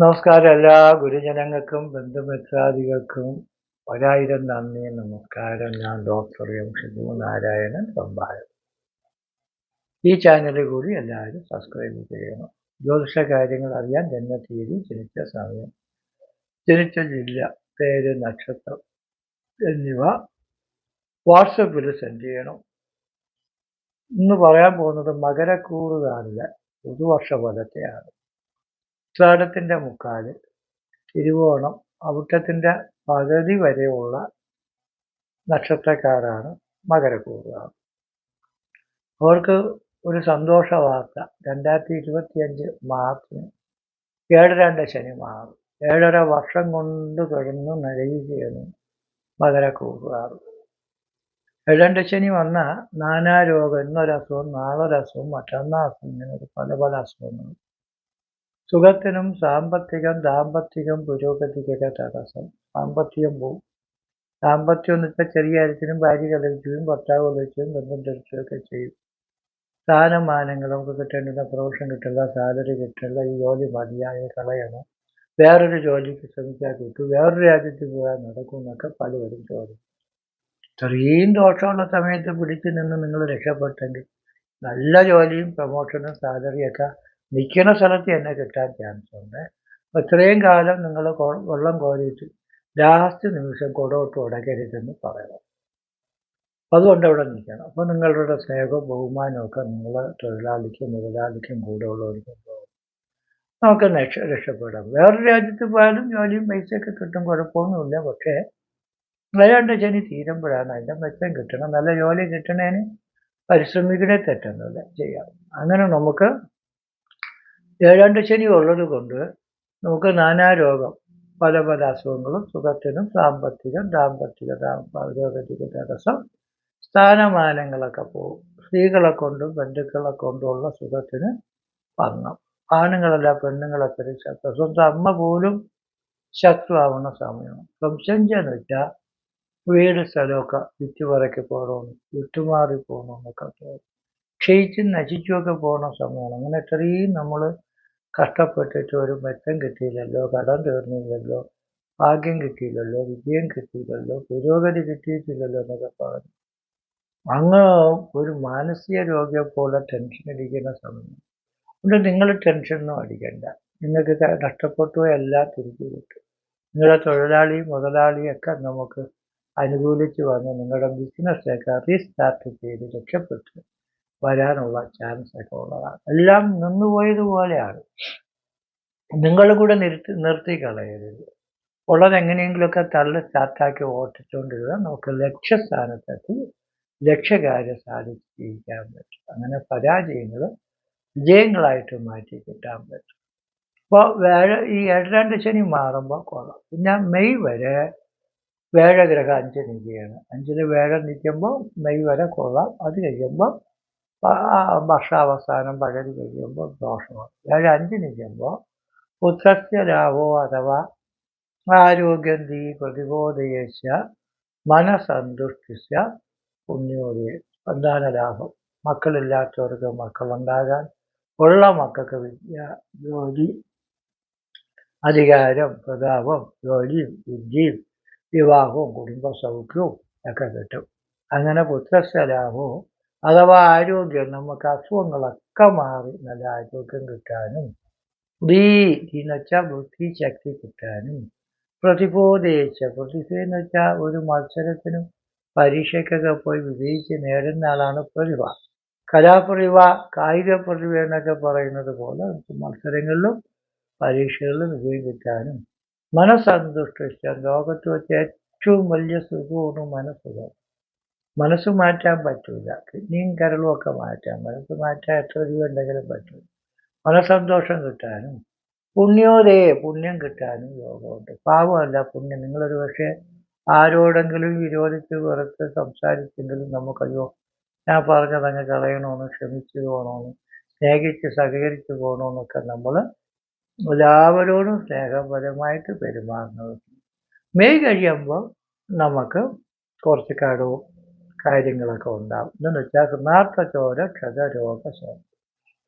നമസ്കാരം എല്ലാ ഗുരുജനങ്ങൾക്കും ബന്ധുമിത്രാദികൾക്കും ഒരായിരം നന്ദി നമസ്കാരം. ഞാൻ ഡോക്ടർ എം ഷിജു നാരായണൻ പമ്പായം. ഈ ചാനലിൽ കൂടി എല്ലാവരും സബ്സ്ക്രൈബ് ചെയ്യണം. ജ്യോതിഷ കാര്യങ്ങൾ അറിയാൻ ജന്മതീയതി, ജനിച്ച സമയം, ജനിച്ച ജില്ല, പേര്, നക്ഷത്രം എന്നിവ വാട്സപ്പിൽ സെൻഡ് ചെയ്യണം. ഇന്ന് പറയാൻ പോകുന്നത് മകരക്കൂറുകാരിലെ പുതുവർഷ ഫലത്തെയാണ്. ഉത്രാടത്തിൻ്റെ മുക്കാല്, തിരുവോണം, അവിട്ടത്തിൻ്റെ പകുതി വരെയുള്ള നക്ഷത്രക്കാരാണ് മകരക്കൂറുകാർ. അവർക്ക് ഒരു സന്തോഷ വാർത്ത. 2025 മാർച്ചിന് 7-2 ശനി മാറും. 7.5 വർഷം കൊണ്ട് കിടന്ന് നരയുകയാണ് മകരക്കൂറുകാർ. 7-2 ശനി വന്നാൽ നാനാരോഗം, ഇന്നൊരസുഖം, നാളൊരസുഖം, മറ്റന്നാസുഖം, ഇങ്ങനെ പല പല അസുഖങ്ങൾ. സുഖത്തിനും ദാമ്പത്തികം പുരോഗതിക്കൊക്കെ തടസ്സം. സാമ്പത്തികം പോവും. ദാമ്പത്യം എന്ന് വെച്ചാൽ ചെറിയ കാര്യത്തിനും ഭാര്യ കലഹിക്കുകയും ഭർത്താവ് കലഹിക്കുകയും ബന്ധം തെളിച്ചുകയൊക്കെ ചെയ്യും. സ്ഥാനമാനങ്ങൾ നമുക്ക് കിട്ടേണ്ടുന്ന പ്രൊമോഷൻ കിട്ടില്ല, സാലറി കിട്ടില്ല, ഈ ജോലി മതിയായി കളയണം, വേറൊരു ജോലിക്ക് ശ്രമിച്ചാൽ കിട്ടും, വേറൊരു രാജ്യത്ത് പോയാൽ നടക്കും എന്നൊക്കെ പലവരും ചോദിക്കും. ഇത്രയും ദോഷമുള്ള സമയത്ത് പിടിച്ചു നിന്ന് നിങ്ങൾ രക്ഷപ്പെട്ടെങ്കിൽ നല്ല ജോലിയും പ്രൊമോഷനും സാലറിയൊക്കെ നിൽക്കുന്ന സ്ഥലത്ത് തന്നെ കിട്ടാൻ ചാൻസ് ഉണ്ട്. അപ്പോൾ ഇത്രയും കാലം നിങ്ങൾ വെള്ളം കോരിയിട്ട് ലാസ്റ്റ് നിമിഷം കുടോട്ട് ഉടക്കരുതെന്ന് പറയണം. അതുകൊണ്ട് അവിടെ നിൽക്കണം. അപ്പോൾ നിങ്ങളുടെ സ്നേഹവും ബഹുമാനമൊക്കെ നിങ്ങൾ മുതലാളിക്കും കൂടെ ഉള്ളവർക്കും പോകും. നമുക്ക് രക്ഷപ്പെടാം. വേറൊരു രാജ്യത്ത് പോയാലും ജോലിയും പൈസയൊക്കെ കിട്ടും, കുഴപ്പമൊന്നുമില്ല. പക്ഷേ 7-2 ശനി തീരുമ്പോഴാണ് അതിൻ്റെ മെച്ചം കിട്ടണം. നല്ല ജോലി കിട്ടണേന് പരിശ്രമിക്കണേ തെറ്റൊന്നുമില്ല, ചെയ്യാം. അങ്ങനെ നമുക്ക് 7-2 ശനി ഉള്ളത് കൊണ്ട് നമുക്ക് നാനാരോഗം, പല പല അസുഖങ്ങളും, സുഖത്തിനും ദാമ്പത്തിക തടസ്സം, സ്ഥാനമാനങ്ങളൊക്കെ പോകും. സ്ത്രീകളെ കൊണ്ടും ബന്ധുക്കളെ കൊണ്ടുമുള്ള സുഖത്തിന് ഭംഗം. ആണുങ്ങളല്ല പെണ്ണുങ്ങളെ പറ്റി ശത്രു. സ്വന്തം അമ്മ പോലും ശത്രുവാവുന്ന സമയമാണ്. സംശയിച്ചെന്ന് വെച്ചാൽ വീട് സ്ഥലമൊക്കെ വിറ്റുപറയ്ക്ക് പോകണമെന്ന്, വിട്ടുമാറി പോകണമെന്നൊക്കെ തോന്നും. ക്ഷയിച്ചും നശിച്ചുമൊക്കെ പോകുന്ന സമയമാണ്. അങ്ങനെ ഇത്രയും നമ്മൾ കഷ്ടപ്പെട്ടിട്ട് ഒരു മെച്ചം കിട്ടിയില്ലല്ലോ, കടം തീർന്നില്ലല്ലോ, ഭാഗ്യം കിട്ടിയില്ലല്ലോ, വിജയം കിട്ടിയില്ലല്ലോ, പുരോഗതി കിട്ടിയിട്ടില്ലല്ലോ എന്നൊക്കെ പറഞ്ഞു അങ്ങ് ഒരു മാനസിക രോഗിയെ പോലെ ടെൻഷൻ അടിക്കുന്ന സമയം. അതുകൊണ്ട് നിങ്ങൾ ടെൻഷനൊന്നും അടിക്കണ്ട. നിങ്ങൾക്ക് നഷ്ടപ്പെട്ടു എല്ലാം തിരിച്ചു കിട്ടും. നിങ്ങളുടെ മുതലാളിയൊക്കെ നമുക്ക് അനുകൂലിച്ച് വന്ന് നിങ്ങളുടെ ബിസിനസ്സൊക്കെ റീസ്റ്റാർട്ട് ചെയ്ത് രക്ഷപ്പെട്ട് വരാനുള്ള ചാൻസ് ഒക്കെ ഉള്ളതാണ്. എല്ലാം നിന്നുപോയതുപോലെയാണ്. നിങ്ങൾ കൂടെ നിർത്തി കളയരുത്. ഉള്ളത് എങ്ങനെയെങ്കിലുമൊക്കെ സ്റ്റാർട്ടാക്കി ഓട്ടിച്ചുകൊണ്ടിരുക. നമുക്ക് ലക്ഷ്യസ്ഥാനത്തെത്തി ലക്ഷ്യകാര്യം സാധിച്ച് ജീവിക്കാൻ പറ്റും. അങ്ങനെ പരാജയങ്ങൾ വിജയങ്ങളായിട്ട് മാറ്റി കിട്ടാൻ പറ്റും. അപ്പോൾ ഈ 7-2 ശനി മാറുമ്പോൾ കൊള്ളാം. പിന്നെ മെയ് വരെ വേഴഗ്രഹം 5 നിൽക്കുകയാണ്. 5-ൽ വേഴം നിൽക്കുമ്പോൾ മെയ് വരെ കൊള്ളാം. അത് കഴിയുമ്പോൾ വർഷാവസാനം പകുതി കഴിയുമ്പോൾ ദോഷമാണ്. വേഴം 5 നിൽക്കുമ്പോൾ പുത്രസ്യ ലാഭോ അഥവാ ആരോഗ്യം പ്രതിബോധയേശ മനസന്തുഷ്ടിച്ച പുണ്യോദയ. സന്താന ലാഭം. മക്കളില്ലാത്തവർക്ക് മക്കളുണ്ടാകാൻ, ഉള്ള മക്കൾക്ക് വിദ്യ, ജോലി, അധികാരം, പ്രതാപം, ജോലിയും വിദ്യയും വിവാഹവും കുടുംബ സൗഖ്യവും ഒക്കെ കിട്ടും. അങ്ങനെ പുത്രസ്യ ലാഭവും അഥവാ ആരോഗ്യം, നമുക്ക് അസുഖങ്ങളൊക്കെ മാറി നല്ല ആരോഗ്യം കിട്ടാനും, എന്ന് വെച്ചാൽ ബുദ്ധിശക്തി കിട്ടാനും, പ്രതിഭ എന്ന് വെച്ചാൽ ഒരു മത്സരത്തിനും പരീക്ഷയ്ക്കൊക്കെ പോയി വിജയിച്ച് നേടുന്ന ആളാണ് പ്രതിഭ. കലാപ്രതിഭ, കായിക പ്രതിഭ എന്നൊക്കെ പറയുന്നത് പോലെ മത്സരങ്ങളിലും പരീക്ഷകളിലും വിജയം കിട്ടാനും, മനസ്സന്തുഷ്ടിച്ച ലോകത്ത് വെച്ച് ഏറ്റവും വലിയ സുഖമാണ് മനസ്സുഖം. മനസ്സ് മാറ്റാൻ പറ്റില്ല. കിഡ്നിയും കരളും ഒക്കെ മാറ്റാം. മനസ്സ് മാറ്റാൻ എത്ര രൂപ ഉണ്ടെങ്കിലും പറ്റില്ല. മനസ്സന്തോഷം കിട്ടാനും പുണ്യം കിട്ടാനും യോഗമുണ്ട്. പാവമല്ല പുണ്യം. നിങ്ങളൊരു പക്ഷേ ആരോടെങ്കിലും വിരോധിച്ച് വെറുത്ത് സംസാരിച്ചെങ്കിലും നമുക്കയ്യോ ഞാൻ പറഞ്ഞതങ്ങ് കളയണമെന്ന്, ക്ഷമിച്ചു പോകണമെന്ന്, സ്നേഹിച്ച് സഹകരിച്ച് പോകണമെന്നൊക്കെ നമ്മൾ എല്ലാവരോടും സ്നേഹപരമായിട്ട് പെരുമാറുന്നത്. മെയ് കഴിയുമ്പോൾ നമുക്ക് കുറച്ച് കടവും കാര്യങ്ങളൊക്കെ ഉണ്ടാകും. എന്ന് വെച്ചാൽ ഹൃദാർത്ഥ ചോര ക്ഷതരോഗ ശോധന.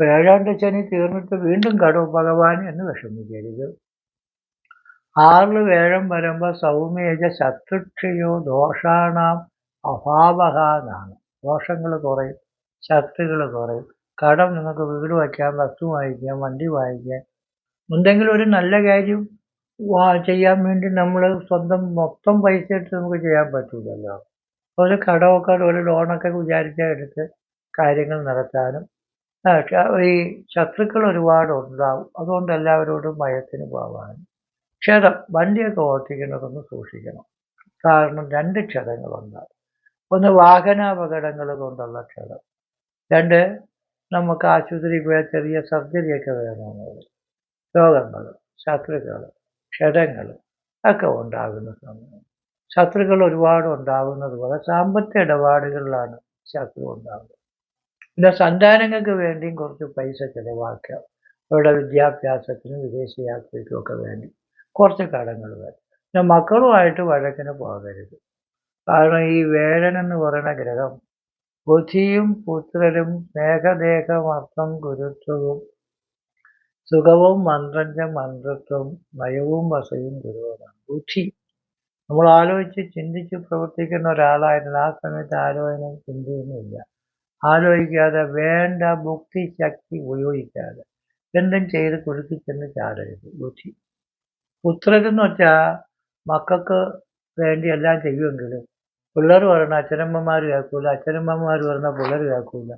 7-2 ശനി തീർന്നിട്ട് വീണ്ടും കടവും ഭഗവാൻ എന്ന് വിഷമിക്കരുത്. 6 വേഴം വരുമ്പോൾ സൗമ്യജ ശത്രുക്ഷയോ ദോഷാണാം അഭാവഹ എന്നാണ്. ദോഷങ്ങൾ കുറയും, ശത്രുക്കൾ കുറയും. കടം നിങ്ങൾക്ക് വീട് വയ്ക്കാം, വസ്തു വാങ്ങിക്കാം, വണ്ടി വാങ്ങിക്കാം, എന്തെങ്കിലും ഒരു നല്ല കാര്യം ചെയ്യാൻ വേണ്ടി നമ്മൾ സ്വന്തം മൊത്തം പൈസ ഇട്ട് നമുക്ക് ചെയ്യാൻ പറ്റില്ലല്ലോ. ഒരു കടമൊക്കെ ഒരു ലോണൊക്കെ വിചാരിച്ചാൽ എടുത്ത് കാര്യങ്ങൾ നടത്താനും ഈ ശത്രുക്കൾ ഒരുപാട് ഉണ്ടാവും. അതുകൊണ്ട് എല്ലാവരോടും ഭയത്തിന് പോകാനും. ക്ഷതം, വണ്ടിയൊക്കെ ഓടിക്കുന്നതൊന്ന് സൂക്ഷിക്കണം. കാരണം 2 ക്ഷതങ്ങളുണ്ടാകും. ഒന്ന് വാഹനാപകടങ്ങൾ കൊണ്ടുള്ള ക്ഷതം, 2 നമുക്ക് ആശുപത്രിയിൽ പോയാൽ ചെറിയ സർജറിയൊക്കെ വേണമെന്നുള്ളത്. രോഗങ്ങൾ, ശത്രുക്കൾ, ക്ഷതങ്ങൾ ഒക്കെ ഉണ്ടാകുന്ന സമയം. ശത്രുക്കൾ ഒരുപാട് ഉണ്ടാകുന്നത് പോലെ സാമ്പത്തിക ഇടപാടുകളിലാണ് ശത്രു ഉണ്ടാകുന്നത്. പിന്നെ സന്താനങ്ങൾക്ക് വേണ്ടിയും കുറച്ച് പൈസ ചിലവാക്കാം. അവരുടെ വിദ്യാഭ്യാസത്തിനും വിദേശ യാത്രയ്ക്കും ഒക്കെ വേണ്ടി കുറച്ച് കടങ്ങൾ വരും. പിന്നെ മക്കളുമായിട്ട് വഴക്കിന് പോകരുത്. കാരണം ഈ വേഴൻ എന്ന് പറയുന്ന ഗ്രഹം ബുദ്ധിയും പുത്രരും സ്നേഹദേഹമർത്ഥം ഗുരുത്വവും സുഖവും മന്ത്രത്വം നയവും വസയും ഗുരുവാണ്. ബുദ്ധി, നമ്മൾ ആലോചിച്ച് ചിന്തിച്ച് പ്രവർത്തിക്കുന്ന ഒരാളായിരുന്നു. ആ സമയത്ത് ആലോചനയും ചിന്തയൊന്നുമില്ല. ആലോചിക്കാതെ വേണ്ട ബുദ്ധിശക്തി ഉപയോഗിക്കാതെ എന്തും ചെയ്ത് കുടുക്കി ചെന്ന് ചാടരുത്. ബുദ്ധി. പുത്രരെന്ന് വെച്ചാൽ മക്കൾക്ക് വേണ്ടി എല്ലാം ചെയ്യുമെങ്കിലും പിള്ളേർ പറഞ്ഞ അച്ഛനമ്മമാർ കേൾക്കൂല, അച്ഛനമ്മമാർ പറഞ്ഞ പിള്ളേർ കേൾക്കൂല.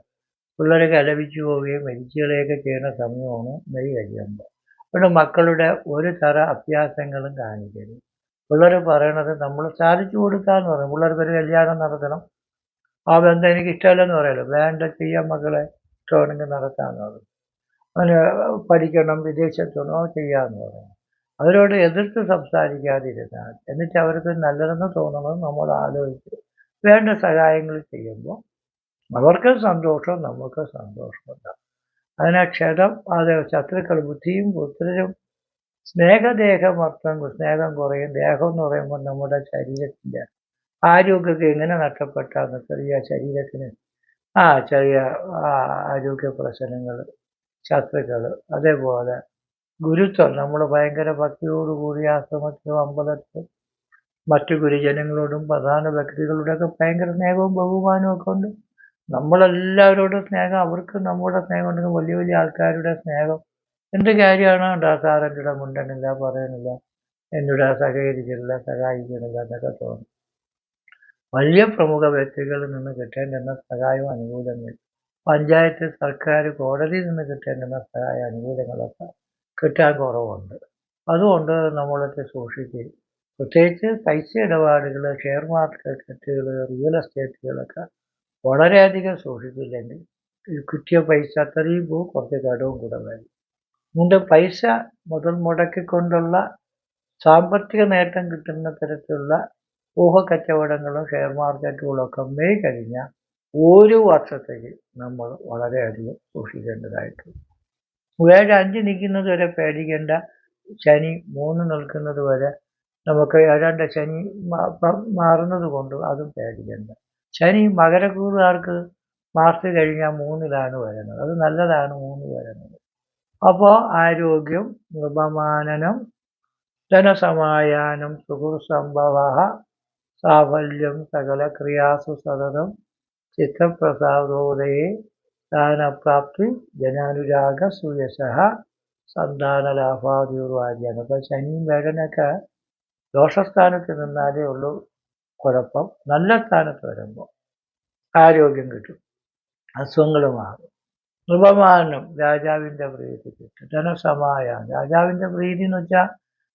പിള്ളേർ കലപിച്ചു പോവുകയും മരിച്ചുകളെയൊക്കെ ചെയ്യുന്ന സമയമാണ് മെയ് കഴിയുമ്പോൾ. അതുകൊണ്ട് മക്കളുടെ ഒരു തര അഭ്യാസങ്ങളും കാണിക്കരുത്. പിള്ളേർ പറയണത് നമ്മൾ സാധിച്ചു കൊടുക്കാമെന്ന് പറയും. പിള്ളേർക്കൊരു കല്യാണം നടത്തണം, ആ ബന്ധം എനിക്ക് ഇഷ്ടമല്ലെന്ന് പറയല്ലോ. വേണ്ട, ചെയ്യാൻ മക്കളെ, ഇഷ്ടമാണെങ്കിൽ നടത്താമെന്ന് പറയും. അങ്ങനെ പഠിക്കണം, വിദേശത്തോണോ ചെയ്യാമെന്ന് പറയണം. അവരോട് എതിർത്ത് സംസാരിക്കാതിരുന്നാൽ, എന്നിട്ട് അവർക്ക് നല്ലതെന്ന് തോന്നണം നമ്മൾ ആലോചിച്ച് വേണ്ട സഹായങ്ങൾ ചെയ്യുമ്പോൾ അവർക്ക് സന്തോഷം, നമുക്ക് സന്തോഷമുണ്ടാകും. അതിനെ ക്ഷതം, അത് ശത്രുക്കൾ, ബുദ്ധിയും പുത്രരും സ്നേഹദേഹമർത്ഥം, സ്നേഹം കുറയും. ദേഹം എന്ന് പറയുമ്പോൾ നമ്മുടെ ശരീരത്തിൻ്റെ ആരോഗ്യമൊക്കെ എങ്ങനെ നഷ്ടപ്പെട്ടാന്ന് ചെറിയ ശരീരത്തിന് ചെറിയ ആരോഗ്യ പ്രശ്നങ്ങൾ, ശത്രുക്കൾ. അതേപോലെ ഗുരുത്വം, നമ്മൾ ഭയങ്കര ഭക്തിയോടുകൂടി ആശ്രമത്തിലും അമ്പലത്തിലും മറ്റു ഗുരുജനങ്ങളോടും പ്രധാന വ്യക്തികളുടെയൊക്കെ ഭയങ്കര സ്നേഹവും ബഹുമാനവും ഒക്കെ ഉണ്ട്. നമ്മളെല്ലാവരോടും സ്നേഹം, അവർക്ക് നമ്മുടെ സ്നേഹം ഉണ്ടെങ്കിൽ വലിയ വലിയ ആൾക്കാരുടെ സ്നേഹം എന്ത് കാര്യമാണ്. സാറിൻ്റെ മുണ്ടനില്ല, പറയാനില്ല, എന്നോട് സഹകരിക്കില്ല, സഹായിക്കുന്നില്ല എന്നൊക്കെ തോന്നും. വലിയ പ്രമുഖ വ്യക്തികളിൽ നിന്ന് കിട്ടേണ്ടുന്ന സഹായവും അനുകൂലങ്ങൾ, പഞ്ചായത്ത്, സർക്കാർ, കോടതിയിൽ നിന്ന് കിട്ടേണ്ടുന്ന സഹായ അനുകൂലങ്ങളൊക്കെ കിട്ടാൻ കുറവുണ്ട്. അതുകൊണ്ട് നമ്മളൊക്കെ സൂക്ഷിക്കുക. പ്രത്യേകിച്ച് പൈസ ഇടപാടുകൾ, ഷെയർ മാർക്കറ്റുകൾ, റിയൽ എസ്റ്റേറ്റുകളൊക്കെ വളരെയധികം സൂക്ഷിച്ചില്ലെങ്കിൽ കിട്ടിയ പൈസ അത്രയും പോകും, കുറച്ച് കടവും കൂടെ വരും. അതുകൊണ്ട് പൈസ മുതൽ മുടക്കിക്കൊണ്ടുള്ള സാമ്പത്തിക നേട്ടം കിട്ടുന്ന തരത്തിലുള്ള ഊഹക്കച്ചവടങ്ങളും ഷെയർ മാർക്കറ്റുകളൊക്കെ മെയ് കഴിഞ്ഞാൽ ഒരു വർഷത്തേക്ക് നമ്മൾ വളരെയധികം സൂക്ഷിക്കേണ്ടതായിട്ടുണ്ട്. വേഴ 5 നിൽക്കുന്നത് വരെ പേടിക്കേണ്ട. ശനി 3 നിൽക്കുന്നത് വരെ നമുക്ക് 7 ശനി മാറുന്നത് കൊണ്ട് അതും പേടിക്കേണ്ട. ശനി മകരക്കൂറുകാർക്ക് മാർച്ച് കഴിഞ്ഞാൽ 3-ലാണ് വരുന്നത്. അത് നല്ലതാണ് 3 വരുന്നത്. അപ്പോൾ ആരോഗ്യം, ഉപമാനനം, ധനസമായാനം, സുഹൃസംഭവ, സാഫല്യം, സകല ക്രിയാസു സതതം, ചിത്തപ്രസാദോദയേ, സ്ഥാനപ്രാപ്തി, ജനാനുരാഗ സുയശ, സന്താനലാഭാദിർവാര്യാണ്. അപ്പോൾ ശനിയും വേഴനൊക്കെ ദോഷസ്ഥാനത്ത് നിന്നാലേ ഉള്ളൂ കുഴപ്പം. നല്ല സ്ഥാനത്ത് വരുമ്പോൾ ആരോഗ്യം കിട്ടും, അസുഖങ്ങൾ മാറും. ഉപമാനം, രാജാവിൻ്റെ പ്രീതി കിട്ടും. ധനസമായാനം, രാജാവിൻ്റെ പ്രീതി എന്ന് വെച്ചാൽ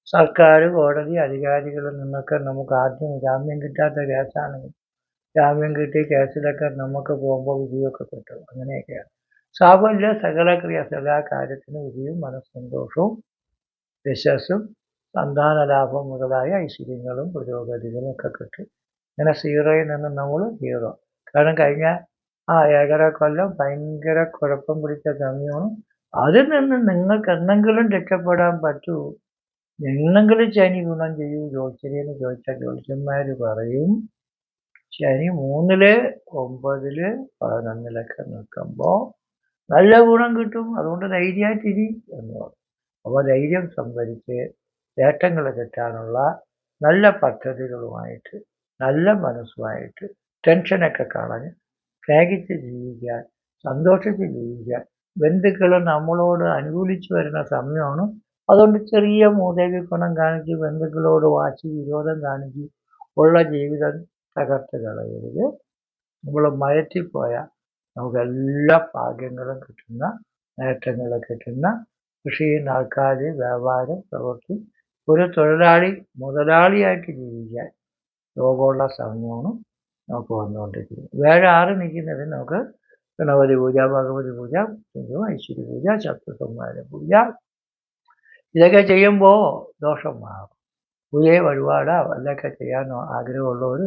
സർക്കാർ, കോടതി, അധികാരികളിൽ നിന്നൊക്കെ നമുക്ക് ആദ്യം ജാമ്യം കിട്ടാത്ത കേസാണെങ്കിൽ ജാമ്യം കിട്ടി കേസിലൊക്കെ നമുക്ക് പോകുമ്പോൾ വിധിയൊക്കെ കിട്ടും. അങ്ങനെയൊക്കെയാണ്. സാഫല്യ, സകല ക്രിയ, എല്ലാ കാര്യത്തിനും വിധിയും മനസ്സന്തോഷവും യശസ്സും സന്താനലാഭം മുതലായ ഐശ്വര്യങ്ങളും പുരോഗതികളും ഒക്കെ കിട്ടും. ഇങ്ങനെ സീറോയിൽ നിന്ന് നമ്മൾ ഹീറോ. കാരണം കഴിഞ്ഞ 1.5 കൊല്ലം ഭയങ്കര കുഴപ്പം പിടിച്ച സമയമാണ്. അതിൽ നിന്ന് നിങ്ങൾക്ക് എന്തെങ്കിലും രക്ഷപ്പെടാൻ പറ്റൂ, എന്നെങ്കിലും ശനി ഗുണം ചെയ്യൂ ജ്യോത്സ്യരെന്ന് ചോദിച്ചാൽ ജ്യോത്സ്യന്മാർ പറയും ശനി 3-ല്, 9-ല്, 11-ലൊക്കെ നിൽക്കുമ്പോൾ നല്ല ഗുണം കിട്ടും. അതുകൊണ്ട് ധൈര്യമായിട്ടിരി എന്ന് പറയും. അപ്പോൾ ധൈര്യം സംഭരിച്ച് നേട്ടങ്ങൾ കിട്ടാനുള്ള നല്ല പദ്ധതികളുമായിട്ട്, നല്ല മനസ്സുമായിട്ട്, ടെൻഷനൊക്കെ കളഞ്ഞ് സ്നേഹിച്ച് ജീവിക്കാൻ, സന്തോഷിച്ച് ജീവിക്കാൻ, ബന്ധുക്കൾ നമ്മളോട് അനുകൂലിച്ച് വരുന്ന സമയമാണ്. അതുകൊണ്ട് ചെറിയ മൂദേവി ഗുണം കാണിച്ച് ബന്ധുക്കളോട് വാശി വിരോധം കാണിച്ച് ഉള്ള ജീവിതം തകർത്ത് കളയരുത്. നമ്മൾ മയറ്റിപ്പോയാൽ നമുക്ക് എല്ലാ ഭാഗ്യങ്ങളും കിട്ടുന്ന, നേട്ടങ്ങൾ കിട്ടുന്ന, കൃഷി ചെയ്യുന്ന ആൾക്കാർ, വ്യാപാരം, പ്രവൃത്തി, ഒരു തൊഴിലാളി മുതലാളിയായിട്ട് ജീവിക്കാൻ യോഗമുള്ള സമയമാണ് നമുക്ക് വന്നുകൊണ്ടിരിക്കുന്നത്. വ്യാഴം 6 നിൽക്കുന്നത് നമുക്ക് ഗണപതി പൂജ, ഭഗവതി പൂജ, ഐശ്വര്യ പൂജ, ശത്രുസംഹാര പൂജ, ഇതൊക്കെ ചെയ്യുമ്പോൾ ദോഷം മാറും. പൂജയെ വഴിപാട് അതൊക്കെ ചെയ്യാൻ ആഗ്രഹമുള്ളവർ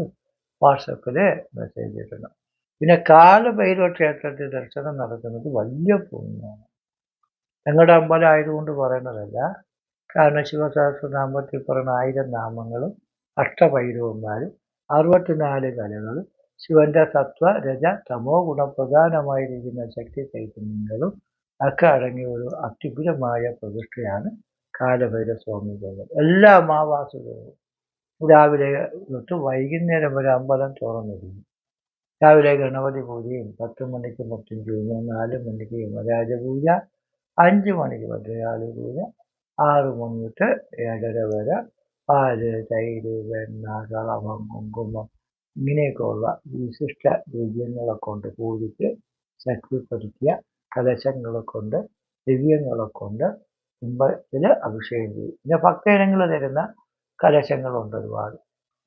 വാട്സപ്പിൽ മെസ്സേജ് ഇടണം. പിന്നെ കാലഭൈരവ ക്ഷേത്രത്തിൽ ദർശനം നടത്തുന്നത് വലിയ പുണ്യമാണ്. ഞങ്ങളുടെ അമ്പലം ആയതുകൊണ്ട് പറയുന്നതല്ല. കാരണം ശിവസഹസ്രനാമത്തിൽ പറയുന്ന 1000 നാമങ്ങളും അഷ്ടഭൈരവന്മാരും 64 കലകളും ശിവന്റെ സത്വ രജ തമോ ഗുണപ്രധാനമായിരിക്കുന്ന ശക്തി ചൈതന്യങ്ങളും ഒക്കെ അടങ്ങിയ ഒരു അത്യുഗ്രമായ പ്രതിഷ്ഠയാണ് കാലഭൈരവ സ്വാമികളുടെ. എല്ലാ അമാവാസികളും രാവിലെ തൊട്ട് വൈകുന്നേരം വരെ അമ്പലം തുറന്നിരിക്കും. രാവിലെ ഗണപതി പൂജയും 10 മണിക്ക് മൃത്യുഞ്ജയ, 4 മണിക്ക് യമരാജ പൂജ, 5 മണിക്ക് ഭദ്രകാളി പൂജ, 6 മണി തൊട്ട് 7:30 വരെ പാല്, തൈര്, വെണ്ണ, കളഭം, കുങ്കുമം ഇങ്ങനെയൊക്കെയുള്ള വിശിഷ്ട ദ്രവ്യങ്ങളെ കൊണ്ട് പൂജിച്ച് ശക്തിപ്പെടുത്തിയ കലശങ്ങളെ കൊണ്ട്, ദിവ്യങ്ങളെ കൊണ്ട് കുംഭത്തിൽ അഭിഷേകം ചെയ്യും. പിന്നെ ഭക്തജനങ്ങൾ തരുന്ന കലശങ്ങളുണ്ട് ഒരുപാട്.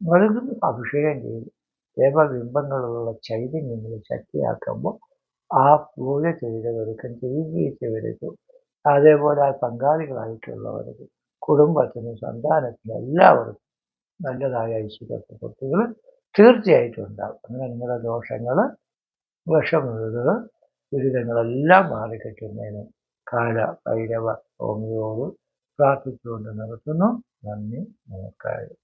അതൊക്കെ അഭിഷേകം ചെയ്യും. ദേവബിംബങ്ങളുള്ള ചൈതന്യങ്ങൾ ശക്തിയാക്കുമ്പോൾ ആ പൂജ ചെയ്തവർക്കും ചെയ്യിച്ചവർക്കും, അതേപോലെ ആ പങ്കാളികളായിട്ടുള്ളവർക്ക്, കുടുംബത്തിനും സന്താനത്തിനും എല്ലാവർക്കും നല്ലതായ ഐശ്വര്യപ്രവൃത്തികൾ തീർച്ചയായിട്ടും ഉണ്ടാകും. അങ്ങനെ നിങ്ങളുടെ ദോഷങ്ങൾ, വിഷമതകൾ, ദുരിതങ്ങളെല്ലാം മാറിക്കിട്ടുന്നതിന് കാല ഭൈരവ സ്വാമിയോട് പ്രാർത്ഥിച്ചുകൊണ്ട് നിർത്തുന്നു. നന്ദി, നമസ്കാരം.